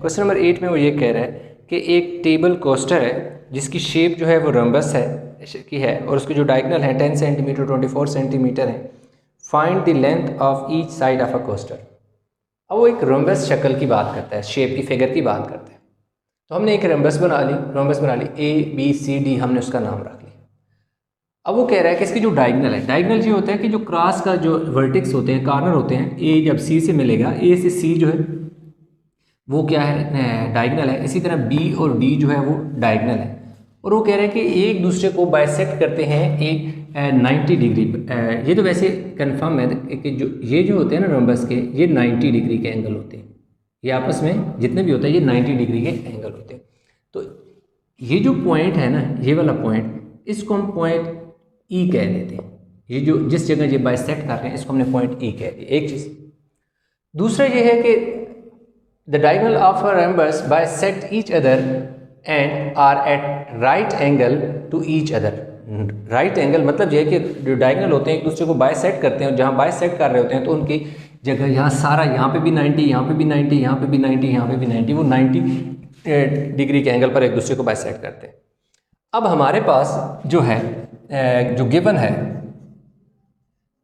Question number 8 में वो ये कह रहा है कि एक टेबल कोस्टर है जिसकी शेप जो है वो रम्बस है की है और उसके जो डायगोनल है 10 सेंटीमीटर 24 सेंटीमीटर है। Find the length of each side of a coaster. अब वो एक रम्बस शक्ल की बात करता है, शेप की फिगर की बात करता है। तो हमने एक रम्बस बना ली ABCD, हमने उसका नाम रख लिया। अब वो कह रहा है कि इसकी जो डायगोनल है, डायगोनल ये होता है कि जो क्रॉस का जो वर्टेक्स होते हैं, कॉर्नर होते हैं, ए जब C से मिलेगा, A से C जो है वो क्या है, डायगोनल है। इसी तरह B और D जो है वो डायगोनल है। और वो कह रहे हैं कि एक दूसरे को बाइसेक्ट करते हैं एक 90 डिग्री। ये तो वैसे कंफर्म है कि जो होते हैं ना रम्बस के, ये 90 डिग्री के एंगल होते हैं। ये आपस में जितने भी होते हैं ये 90 डिग्री के एंगल होते हैं। तो ये जो पॉइंट है ना, ये वाला पॉइंट, इसको हम पॉइंट E कह देते हैं। ये जो जिस जगह ये बाइसेक्ट कर रहे हैं इसको हमने पॉइंट E कह दिया, एक चीज़। दूसरा ये है कि the diagonal of a rhombus bisect each other and are at right angle to each other. Right angle मतलब ये है कि जो डायगोनल होते हैं एक दूसरे को बाइसेक्ट करते हैं, और जहाँ बाइसेक्ट कर रहे होते हैं तो उनकी जगह यहाँ सारा, यहाँ पे भी 90, यहाँ पे भी 90, यहाँ पे भी 90, यहाँ पे भी 90, वो 90 डिग्री के एंगल पर एक दूसरे को बाइसेक्ट करते हैं। अब हमारे पास जो है जो गिवन है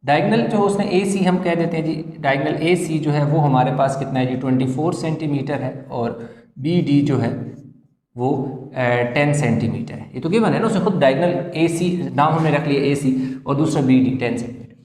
डायगोनल जो उसने AC हम कह देते हैं जी, डायगोनल AC जो है वो हमारे पास कितना है जी 24 सेंटीमीटर है, और BD जो है वो 10 सेंटीमीटर है। ये तो गिवन है ना, उसने खुद डायगोनल AC नाम हमने रख लिया AC, और दूसरा BD 10 सेंटीमीटर।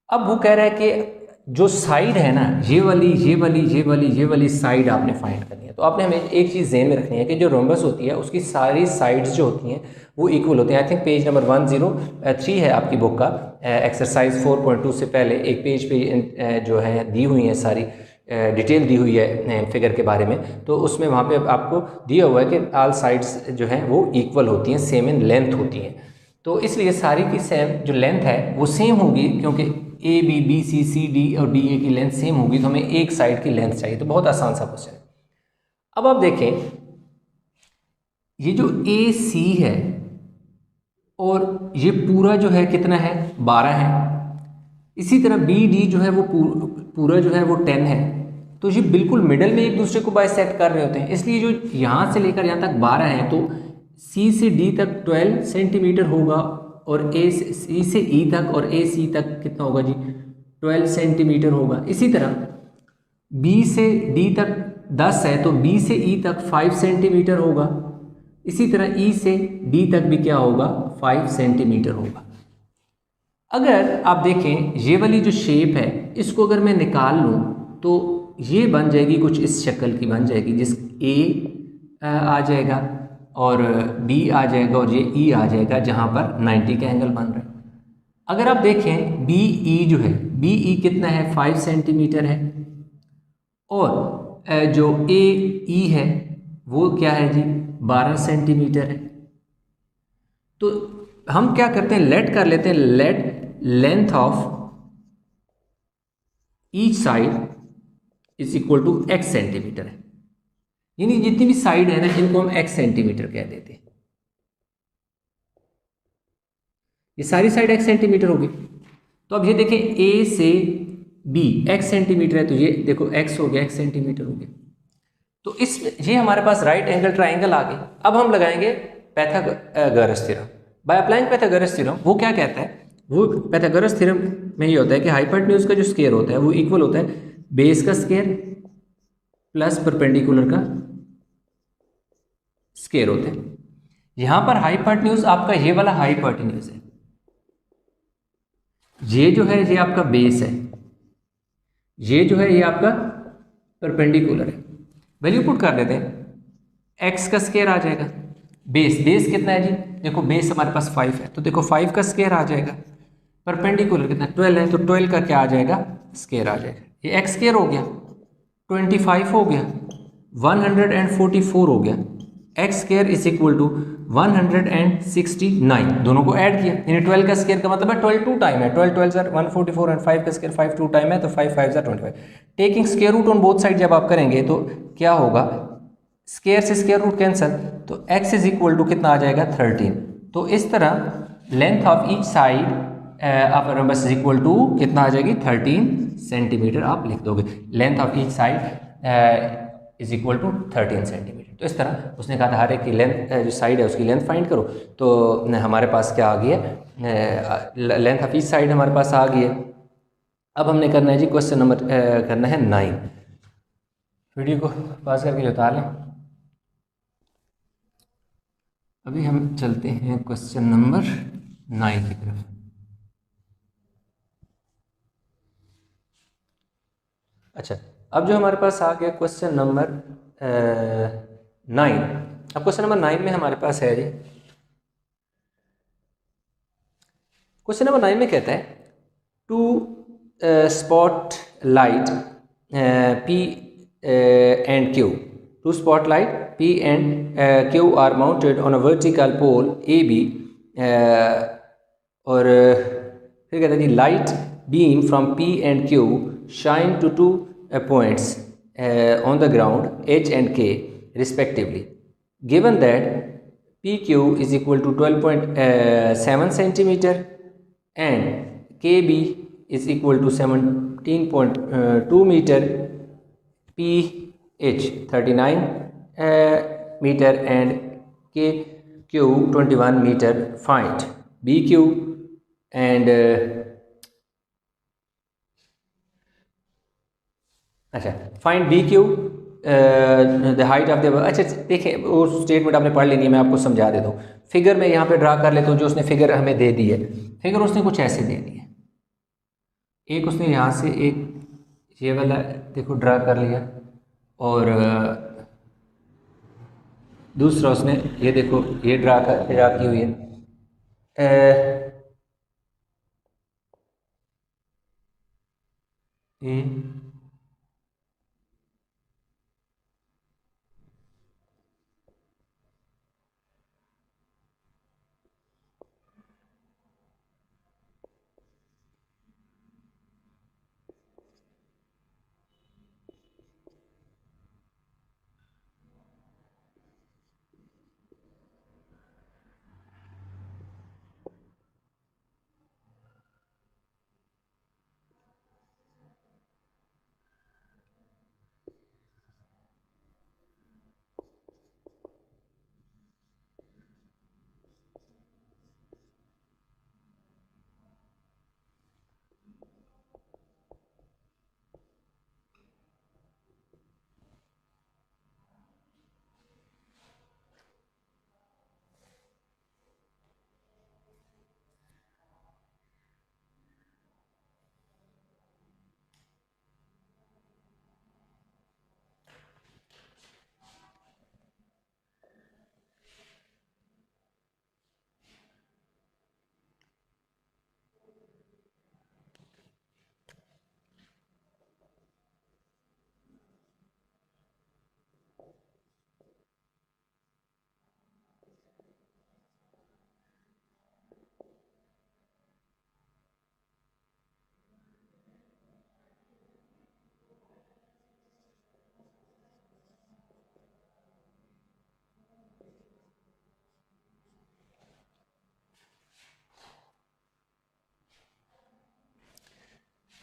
अब वो कह रहा है कि जो साइड है ना, ये वाली साइड आपने फाइंड करनी है। तो आपने हमें एक चीज़ ज़हन में रखनी है कि जो रोम्बस होती है उसकी सारी साइड्स जो होती हैं वो इक्वल होते हैं। आई थिंक पेज नंबर 103 है आपकी बुक का, एक्सरसाइज 4.2 से पहले एक पेज पे जो है दी हुई है सारी डिटेल दी हुई है फिगर के बारे में। तो उसमें वहाँ पे आपको दिया हुआ है कि ऑल साइड्स जो हैं वो इक्वल होती हैं, सेम इन लेंथ होती हैं। तो इसलिए सारी की सेम जो लेंथ है वो सेम होगी, क्योंकि ABCD और DA की लेंथ सेम होगी, तो हमें एक साइड की लेंथ चाहिए। तो बहुत आसान सा क्वेश्चन है। अब आप देखें, ये जो AC है और ये पूरा जो है कितना है 12 है। इसी तरह BD जो है वो पूरा जो है वो 10 है। तो ये बिल्कुल मिडल में एक दूसरे को बाइसेक्ट कर रहे होते हैं, इसलिए जो यहाँ से लेकर यहाँ तक 12 है, तो C से D तक 12 सेंटीमीटर होगा, और C से E तक और AC तक कितना होगा जी 12 सेंटीमीटर होगा। इसी तरह B से D तक 10 है, तो B से E तक 5 सेंटीमीटर होगा। इसी तरह E से D तक भी क्या होगा 5 सेंटीमीटर होगा। अगर आप देखें ये वाली जो शेप है इसको अगर मैं निकाल लूँ तो ये बन जाएगी कुछ इस शक्ल की बन जाएगी, जिस A आ जाएगा और B आ जाएगा और ये E आ जाएगा, जहाँ पर 90 का एंगल बन रहा है। अगर आप देखें BE जो है, BE कितना है 5 सेंटीमीटर है, और जो AE है वो क्या है जी 12 सेंटीमीटर है। तो हम क्या करते हैं, लेट कर लेते हैं, let length of each side is equal to x centimetre है। यानी जितनी भी साइड है ना इनको हम x सेंटीमीटर कह देते हैं। ये सारी साइड x सेंटीमीटर होगी। तो अब ये देखें A से B x सेंटीमीटर है, तो ये देखो x हो गया, x सेंटीमीटर हो गया। तो इस ये हमारे पास राइट एंगल ट्राइंगल आ गई। अब हम लगाएंगे Pythagoras theorem. By applying Pythagoras theorem वो क्या कहता है, वो पाइथागोरस थ्योरम में ये होता है कि हाइपोटेन्यूज का जो स्क्वायर होता है वो इक्वल होता है बेस का स्क्वायर प्लस परपेंडिकुलर का स्क्वायर होता है। यहां पर हाइपोटेन्यूज आपका ये वाला हाइपोटेन्यूज है, ये जो है ये आपका बेस है, ये जो है ये आपका परपेंडिकुलर है। वैल्यू पुट कर देते हैं, x का स्क्वायर आ जाएगा, बेस कितना है जी, देखो बेस हमारे पास 5 है, तो देखो 5 का स्क्वायर आ जाएगा, परपेंडिकुलर कितना 12 है, तो 12 का क्या आ जाएगा स्क्वायर आ जाएगा। ये x स्क्वायर हो गया, 25 हो गया, 144 हो गया, x square is equal to 169। दोनों को ऐड किया, यानी 12 का स्क्वायर का मतलब है 12 टू टाइम है, 12 12 144 एंड 5 का स्क्वायर 5 टू टाइम है, तो 5 5 25। Taking square root on both side जब आप करेंगे तो क्या होगा, स्क्वायर से स्क्वायर रूट कैंसिल, तो x इज इक्वल टू कितना आ जाएगा 13। तो इस तरह length of each side of rhombus is equal to कितना आ जाएगी 13 सेंटीमीटर आप लिख दोगे। Length of each side is equal to 13 centimetre. तो इस तरह उसने कहा था हर एक की लेंथ जो साइड है उसकी लेंथ फाइंड करो। तो हमारे पास क्या आ गई है, लेंथ ऑफ ईच साइड हमारे पास आ गई है। अब हमने करना है जी क्वेश्चन नंबर करना है 9। वीडियो को पास करके बता लें। अभी हम चलते हैं क्वेश्चन नंबर 9 की तरफ। अच्छा, अब जो हमारे पास आ गया क्वेश्चन नंबर 9। अब क्वेश्चन नंबर 9 में हमारे पास है जी, क्वेश्चन नंबर 9 में कहता है two spot light P and Q. Two spotlight P and Q are mounted on a vertical pole AB और फिर कहते हैं जी light beam from P and Q shine to two points on the ground H and K respectively. Given that PQ is equal to 12.7 centimeter and KB is equal to 17.2 meter, PH 39 meter and KQ 21 meter. Find BQ and अच्छा find BQ the height of the. अच्छा देखिए वो statement आपने पढ़ लेनी है, मैं आपको समझा देता हूँ। फिगर में यहाँ पे ड्रा कर लेता हूँ। जो उसने फिगर हमें दे दी है, फिगर उसने कुछ ऐसे दे दी है। एक उसने यहाँ से एक ये वाला देखो ड्रा कर लिया और दूसरा उसने ये देखो ये ड्रा की हुई है। ये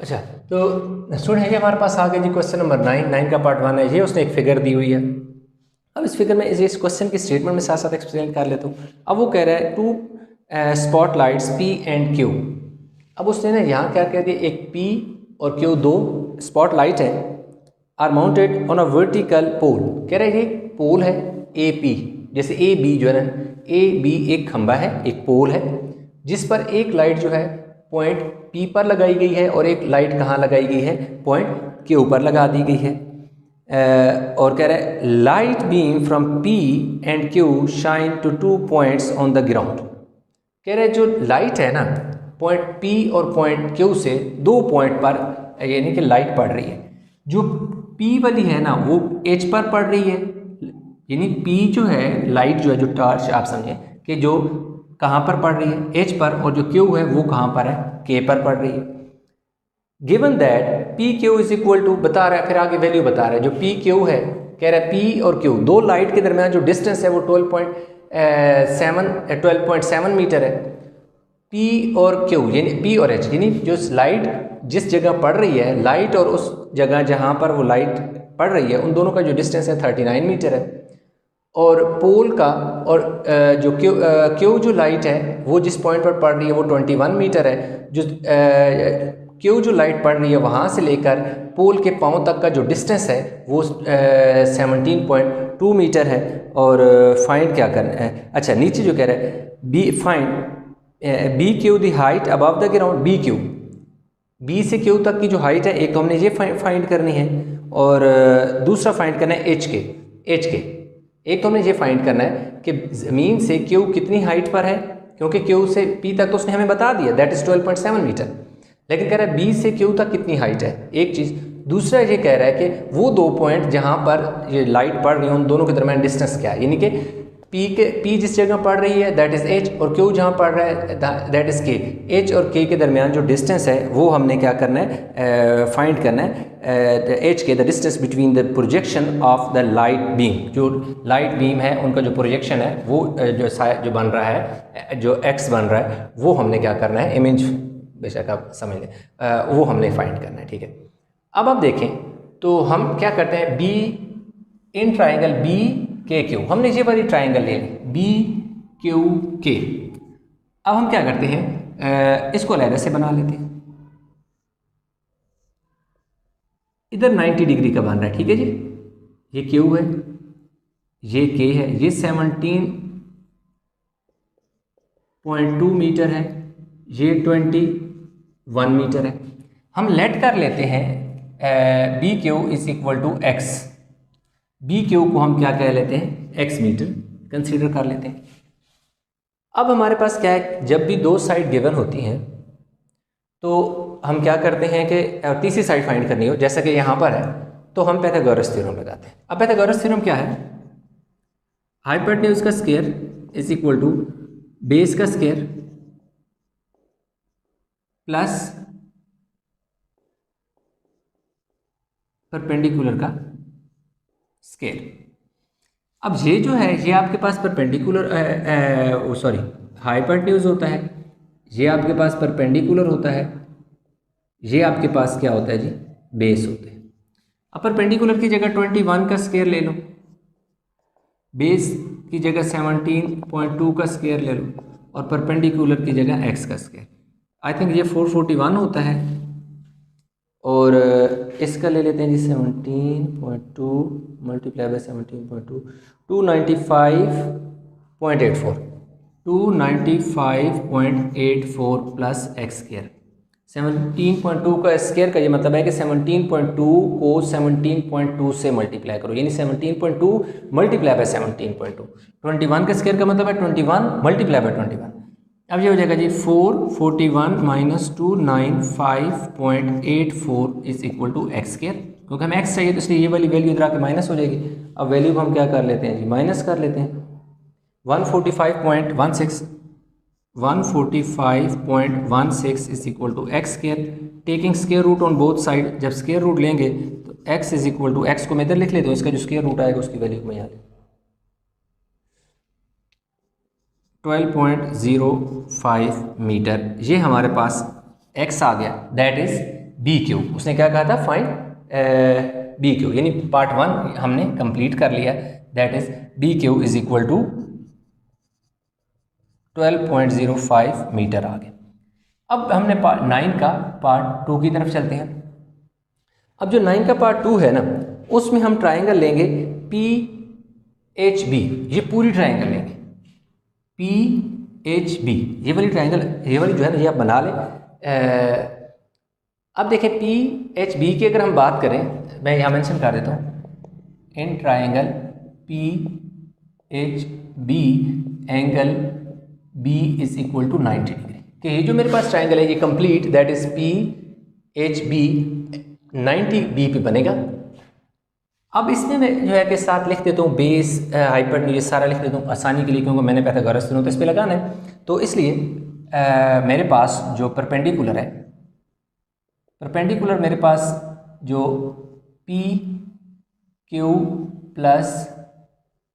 अच्छा तो स्टूडेंट है ये हमारे पास आ गया जी क्वेश्चन नंबर 9 का पार्ट 1 है। ये उसने एक फिगर दी हुई है। अब इस फिगर में इस क्वेश्चन की स्टेटमेंट में साथ साथ एक्सप्लेन कर लेता हूँ। अब वो कह रहा है two spot lights P and Q। अब उसने ना यहाँ क्या कह दिया, एक P और Q दो स्पॉट लाइट है, are mounted on a vertical pole. कह रहे हैं ये पोल है AP, जैसे AB जो है ना AB एक खंबा है, एक पोल है जिस पर एक लाइट जो है पॉइंट P पर लगाई गई है और एक लाइट कहाँ लगाई गई है, पॉइंट Q पर लगा दी गई है। और कह रहा है light beam from P and Q shine to two points on the ground. कह रहे जो लाइट है ना पॉइंट P और पॉइंट Q से दो पॉइंट पर यानी कि लाइट पड़ रही है। जो P वाली है ना वो H पर पड़ रही है, यानी P जो है लाइट जो है जो टॉर्च आप समझें कि जो कहाँ पर पड़ रही है H पर, और जो Q है वो कहाँ पर है K पर पड़ रही है। Given that P Q is equal to बता रहा है, फिर आगे वैल्यू बता रहा है जो पी क्यू है। कह रहा है पी और क्यू दो लाइट के दरमियान जो डिस्टेंस है वो 12.7 मीटर है। P और Q यानी P और H यानी जो लाइट जिस जगह पड़ रही है, लाइट और उस जगह जहाँ पर वो लाइट पड़ रही है, उन दोनों का जो डिस्टेंस है 39 मीटर है। और पोल का और जो क्यू जो लाइट है वो जिस पॉइंट पर पड़ रही है वो 21 मीटर है। जो क्यू जो लाइट पड़ रही है वहाँ से लेकर पोल के पाँव तक का जो डिस्टेंस है वो 17.2 मीटर है। और फाइंड क्या करना है, अच्छा नीचे जो कह रहा है B find B Q the height above the ground, B Q B से क्यू तक की जो हाइट है, एक तो हमने ये फाइंड करनी है और दूसरा फाइंड करना है एच के। एक तो हमने ये फाइंड करना है कि ज़मीन से क्यू कितनी हाइट पर है, क्योंकि क्यू से पी तक तो उसने हमें बता दिया दैट इज़ 12.7 मीटर, लेकिन कह रहा है बी से क्यू तक कितनी हाइट है, एक चीज़। दूसरा ये कह रहा है कि वो दो पॉइंट जहाँ पर ये लाइट पड़ रही है उन दोनों के दरमियान डिस्टेंस क्या है, यानी कि पी जिस जगह पड़ रही है दैट इज़ एच और क्यू जहाँ पड़ रहा है दैट इज़ के। एच और के के दरमियान जो डिस्टेंस है वो हमने क्या करना है, फाइंड करना है। एच के the distance between the projection of the light beam, जो लाइट बीम है उनका जो प्रोजेक्शन है वो जो बन रहा है, जो एक्स बन रहा है, वो हमने क्या करना है, इमेज बेशक आप समझ लें, वो हमने फाइंड करना है। ठीक है, अब आप देखें तो हम क्या करते हैं, बी इन ट्राइंगल बी के क्यू, हमने ये वाली ट्राइंगल ले ली बी क्यू के। अब हम क्या करते हैं, इसको अलग से बना लेते हैं। इधर 90 डिग्री का बन रहा है, ठीक है जी, ये क्यू है, ये के है, ये 17.2 मीटर है, ये 21 मीटर है। हम लेट कर लेते हैं B Q is equal to X, B Q को हम क्या कह लेते हैं, एक्स मीटर कंसीडर कर लेते हैं। अब हमारे पास क्या है, जब भी दो साइड गिवन होती हैं तो हम क्या करते हैं कि तीसरी साइड फाइंड करनी हो, जैसा कि यहाँ पर है, तो हम पाइथागोरस थ्योरम लगाते हैं। अब पाइथागोरस थ्योरम क्या है, हाइपोटेन्यूज का square is equal to base का स्क्वायर प्लस परपेंडिकुलर का स्क्वायर। अब ये जो है ये आपके पास परपेंडिकुलर सॉरी हाइपोटेन्यूज होता है, ये आपके पास परपेंडिकुलर होता है, ये आपके पास क्या होता है जी, बेस होते हैं। अब परपेंडिकुलर की जगह 21 का स्क्वायर ले लो, बेस की जगह 17.2 का स्क्वायर ले लो और परपेंडिकुलर की जगह x का स्क्वायर। आई थिंक ये 441 होता है और इसका ले लेते हैं जी 17.2 multiply by 17.2 295.84 295.84 plus x square. 17.2 का स्क्वायर का ये मतलब है कि 17.2 को 17.2 से मल्टीप्लाई करो, यानी 17.2 मल्टीप्लाई बाय 17.2। 21 का स्क्वायर का मतलब है 21 मल्टीप्लाई बाय 21। अब ये हो जाएगा जी 441 minus 295.84 is equal to X square, क्योंकि हमें एक्स चाहिए तो इसलिए ये वाली वैल्यू इधर आके माइनस हो जाएगी। अब वैल्यू को हम क्या कर लेते हैं जी, माइनस कर लेते हैं। 145.16 is equal to X square, taking square root on both side. जब स्क्वायर रूट लेंगे तो X is equal to, X को मैं इधर लिख लेता हूँ, इसका जो स्क्वायर रूट आएगा उसकी वैल्यू को मैं यहाँ 12.05 मीटर, ये हमारे पास x आ गया, दैट इज बी क्यू। उसने क्या कहा था, फाइंड बी क्यू, यानी पार्ट 1 हमने कंप्लीट कर लिया, that is B Q is equal to 12.05 metre आ गया। अब हमने पार्ट 9 का पार्ट 2 की तरफ चलते हैं। अब जो 9 का पार्ट 2 है ना, उसमें हम ट्राइंगल लेंगे पी एच बी, ये पूरी ट्राइंगल लेंगे पी एच बी, ये वाली ट्राइंगल, ये वाली जो है ना ये आप बना लें। अब देखें पी एच बी की अगर हम बात करें, मैं यहाँ मेंशन कर देता हूँ, in triangle P H B angle B is equal to 90 degree, कि ये जो मेरे पास ट्राइंगल है ये complete, that is P H B 90 B पे बनेगा। अब इसमें मैं जो है कि साथ लिख देता हूँ बेस हाइपोटेन्यूज, ये सारा लिख देता हूँ आसानी के लिए, क्योंकि मैंने पाइथागोरस थ्योरम तो इस पर लगाना है, तो इसलिए मेरे पास जो परपेंडिकुलर है, परपेंडिकुलर मेरे पास जो P Q plus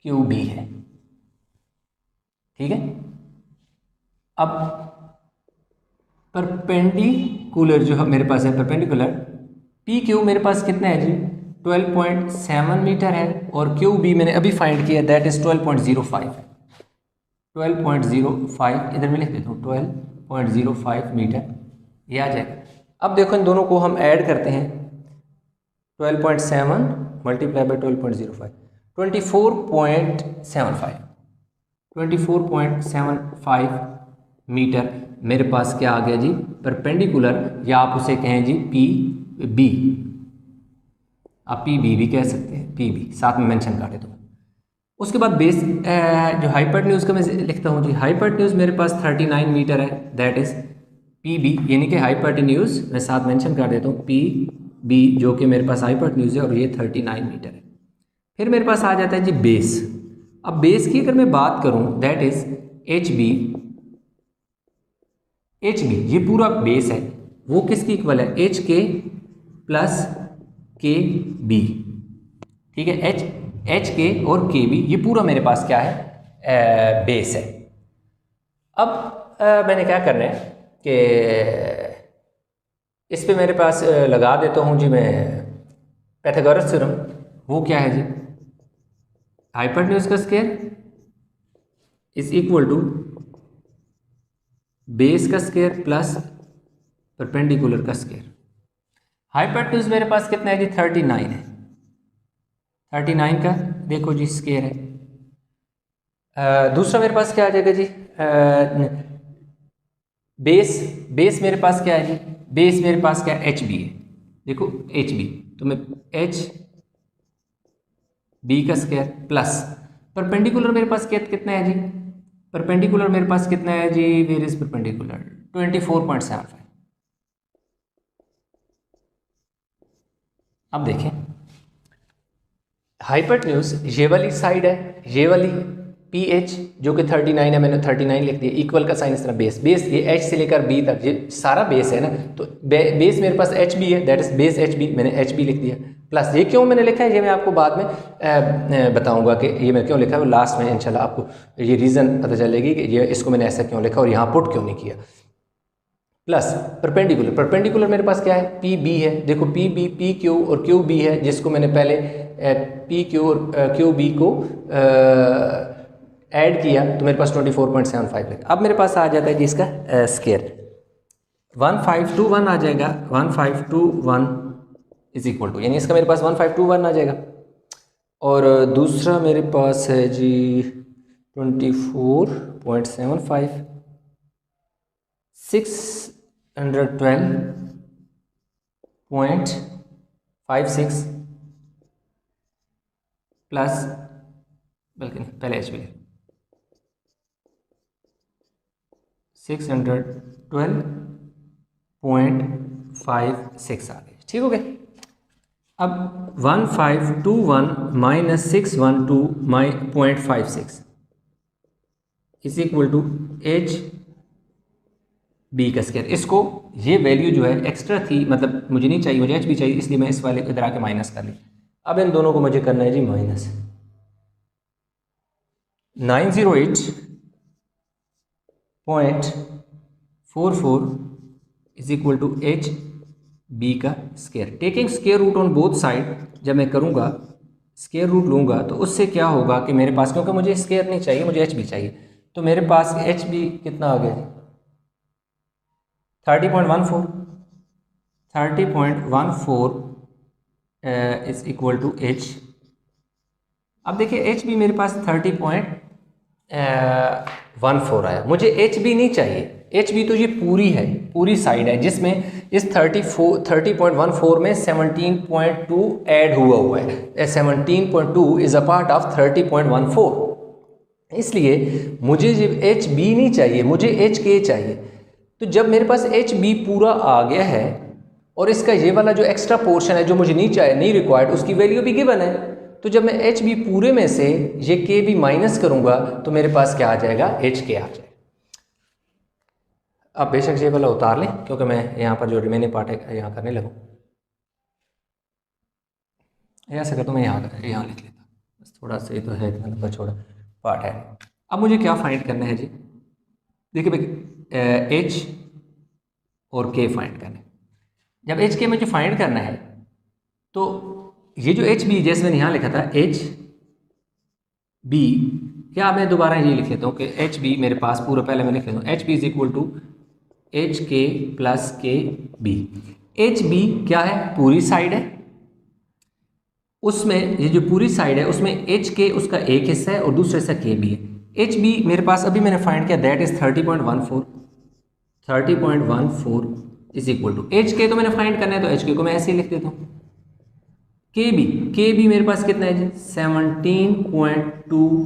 Q B है, ठीक है। अब परपेंडिकुलर जो मेरे पास है परपेंडिकुलर पी क्यू मेरे पास कितना है जी 12.7 मीटर है और क्यू बी मैंने अभी फाइंड किया दैट इज 12.05 है 12.05 इधर मैं लिख देता हूँ 12.05 मीटर ये आ जाएगा। अब देखो इन दोनों को हम ऐड करते हैं 12.7 मल्टीप्लाई बाई 12.05 24.75 मीटर मेरे पास क्या आ गया जी परपेंडिकुलर या आप उसे कहें जी पी बी आप पी बी भी कह सकते हैं पी बी साथ में मेंशन कर देता हूँ। उसके बाद बेस जो हाइपोटेन्यूज का मैं लिखता हूँ जी हाइपोटेन्यूज मेरे पास 39 मीटर है दैट इज पी बी यानी कि हाइपोटेन्यूज मैं साथ मेंशन कर देता हूँ पी बी जो कि मेरे पास हाइपोटेन्यूज है और ये 39 मीटर है। फिर मेरे पास आ जाता है जी बेस। अब बेस की अगर मैं बात करूँ दैट इज एच बी ये पूरा बेस है वो किसकी इक्वल है H K plus K B ठीक है एच के और के बी ये पूरा मेरे पास क्या है बेस है। अब मैंने क्या करना है कि इस पे मेरे पास लगा देता हूँ जी मैं पाइथागोरस थ्योरम। वो क्या है जी हाइपोटेन्यूज का square is equal to base का स्क्वायर प्लस परपेंडिकुलर का स्क्वायर। हाइपोटेन्यूज मेरे पास कितना है जी 39 है 39 का देखो जी स्क्वायर है। दूसरा मेरे पास क्या आ जाएगा जी बेस मेरे पास क्या है जी बेस मेरे पास क्या एच बी है देखो एच बी तो मैं एच बी का स्क्वायर प्लस परपेंडिकुलर मेरे पास कितना है जी परपेंडिकुलर मेरे पास कितना है जी वेयर इज परपेंडिकुलर 24.75। अब देखें हाइपोटेन्यूज ये वाली साइड है ये वाली पी एच जो कि 39 है मैंने 39 लिख दिया इक्वल का साइन इस तरह बेस ये एच से लेकर बी तक ये सारा बेस है ना तो बेस मेरे पास एच बी है that is base H B मैंने एच बी लिख दिया प्लस ये क्यों मैंने लिखा है ये मैं आपको बाद में बताऊंगा कि ये मैं क्यों लिखा है लास्ट में इंशाल्लाह आपको ये रीज़न पता चलेगी कि ये इसको मैंने ऐसा क्यों लिखा और यहाँ पुट क्यों नहीं किया। प्लस परपेंडिकुलर मेरे पास क्या है पी बी है देखो पी बी पी क्यू और क्यू बी है जिसको मैंने पहले पी क्यू और क्यू बी को ऐड किया तो मेरे पास 24.75 है। अब मेरे पास आ जाता है जी इसका स्क्वायर 1521 आ जाएगा 1521 इज इक्वल टू यानी इसका मेरे पास 1521 आ जाएगा। और दूसरा मेरे पास है जी 24.75 612.56 प्लस बल्कि पहले एच बी 612.56 आ गए ठीक हो गए। अब 1521 minus 612.56 is equal to H B का स्क्वायर। इसको ये वैल्यू जो है एक्स्ट्रा थी मतलब मुझे नहीं चाहिए मुझे एच बी चाहिए इसलिए मैं इस वाले को इधर आके माइनस कर ली। अब इन दोनों को मुझे करना है G minus 908.44 is equal to H B का square. Taking square root on both side जब मैं करूँगा स्क्वायर रूट लूँगा तो उससे क्या होगा कि मेरे पास क्योंकि मुझे स्क्वायर नहीं चाहिए मुझे एच बी चाहिए तो मेरे पास एच बी कितना आ गया 30.14 इज इक्वल टू एच। अब देखिए एच बी मेरे पास 30.14 आया मुझे एच बी नहीं चाहिए एच बी तो ये पूरी है पूरी साइड है जिसमें इस 30.14 में 17.2 ऐड हुआ है 17.2 इज अ पार्ट ऑफ 30.14 इसलिए मुझे जब एच बी नहीं चाहिए मुझे एच के चाहिए। तो जब मेरे पास एच बी पूरा आ गया है और इसका ये वाला जो एक्स्ट्रा पोर्शन है जो मुझे नहीं चाहिए नहीं रिक्वायर्ड उसकी वैल्यू भी गिवन है तो जब मैं एच बी पूरे में से ये के बी माइनस करूंगा तो मेरे पास क्या आ जाएगा एच के आ जाएगा। अब बेशक ये वाला उतार लें क्योंकि मैं यहाँ पर जो रिमेनिंग पार्ट है यहाँ करने लगूँ ऐसा करता हूँ मैं यहाँ लिख लेता बस थोड़ा सा ये तो है मतलब छोटा पार्ट है। अब मुझे क्या फाइंड करना है जी देखिए एच और के फाइंड करना है। जब एच के मुझे फाइंड करना है तो ये जो एच बी, जैसे मैंने यहाँ लिखा था एच बी, क्या मैं दोबारा ये लिख लेता हूँ कि एच बी मेरे पास पूरा पहले मैं लिख लेता हूँ, H B is equal to H K plus K B. H B क्या है, पूरी साइड है, उसमें ये जो पूरी साइड है उसमें एच के उसका एक हिस्सा है और दूसरा हिस्सा के बी है। एच बी मेरे पास अभी मैंने फाइंड किया, that is 30.14 is equal to H K, तो मैंने फाइंड करना है तो एच के को मैं ऐसे ही लिख देता हूँ। के बी मेरे पास कितना है जी, 17.2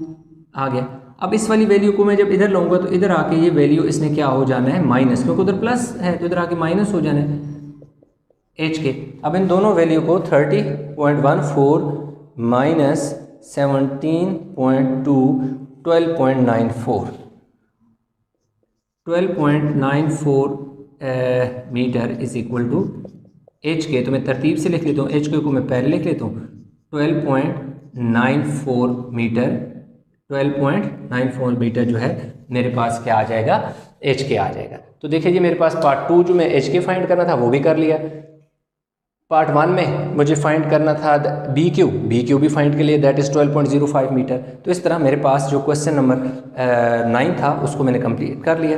आ गया। अब इस वाली वैल्यू को मैं जब इधर लाऊंगा तो इधर आके ये वैल्यू इसने क्या हो जाना है, माइनस, क्योंकि उधर प्लस है तो इधर आके माइनस हो जाना है एच के। अब इन दोनों वैल्यू को 30.14 minus 17.2 12.94 metre is equal to H K. तो मैं तरतीब से लिख लेता हूँ, एच के को मैं पहले लिख लेता हूँ 12.94 मीटर, 12.94 मीटर जो है मेरे पास क्या आ जाएगा, एच के आ जाएगा। तो देखिए जी मेरे पास पार्ट 2 जो मैं एच के फाइंड करना था वो भी कर लिया। पार्ट 1 में मुझे फाइंड करना था बी क्यू भी फाइंड के लिए, दैट इज़ 12.05 मीटर। तो इस तरह मेरे पास जो क्वेश्चन नंबर 9 था उसको मैंने कंप्लीट कर लिया।